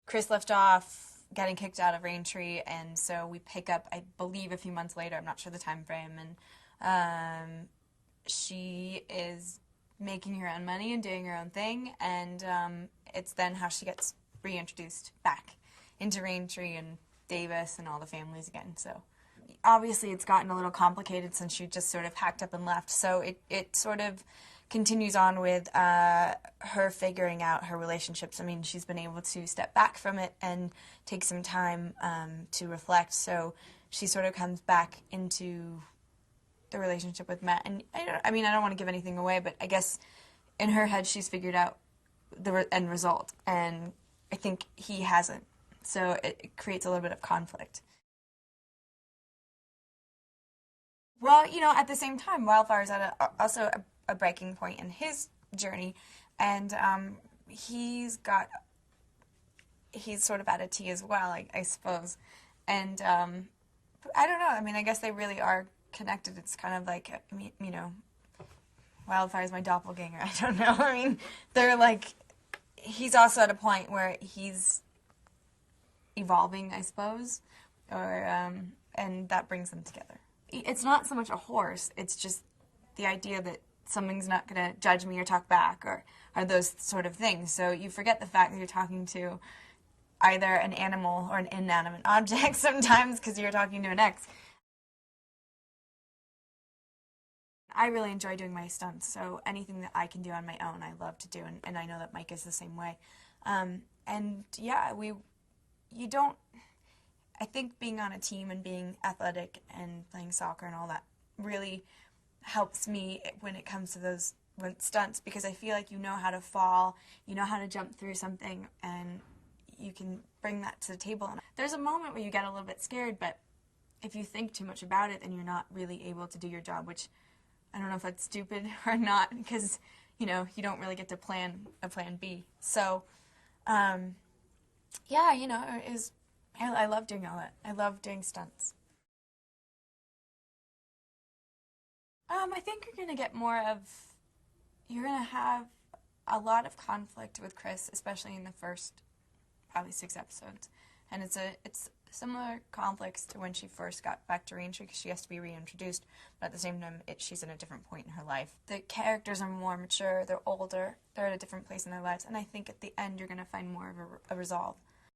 Chris left off getting kicked out of Raintree, and so we pick up, I believe, a few months later. I'm not sure the time frame, and she is making her own money and doing her own thing, and it's then how she gets reintroduced back into Raintree and Davis and all the families again. So obviously it's gotten a little complicated since she just sort of packed up and left. So it sort of continues on with her figuring out her relationships. I mean, she's been able to step back from it and take some time to reflect. So she sort of comes back into the relationship with Matt. And I mean, I don't want to give anything away, but I guess in her head she's figured out the end result. And I think he hasn't. So it creates a little bit of conflict. Well, at the same time, Wildfire's at also a breaking point in his journey, and he's sort of at a T as well, I suppose. And I don't know. I mean, I guess they really are connected. It's kind of like, I mean, Wildfire's my doppelganger. I don't know. I mean, they're like, he's also at a point where he's evolving, I suppose, or and that brings them together. It's not so much a horse, it's just the idea that something's not going to judge me or talk back or those sort of things. So you forget the fact that you're talking to either an animal or an inanimate object sometimes because you're talking to an ex. I really enjoy doing my stunts, so anything that I can do on my own I love to do, and I know that Mike is the same way. And yeah, you don't, I think being on a team and being athletic and playing soccer and all that really helps me when it comes to those stunts, because I feel like you know how to fall, you know how to jump through something, and you can bring that to the table. And there's a moment where you get a little bit scared, but if you think too much about it, then you're not really able to do your job, which I don't know if that's stupid or not, because, you don't really get to plan a plan B. So, yeah, I love doing all that. I love doing stunts. I think you're going to get you're going to have a lot of conflict with Chris, especially in the first probably 6 episodes. And it's similar conflicts to when she first got back to Raintree, because she has to be reintroduced, but at the same time, she's in a different point in her life. The characters are more mature, they're older, they're at a different place in their lives, and I think at the end you're going to find more of a resolve.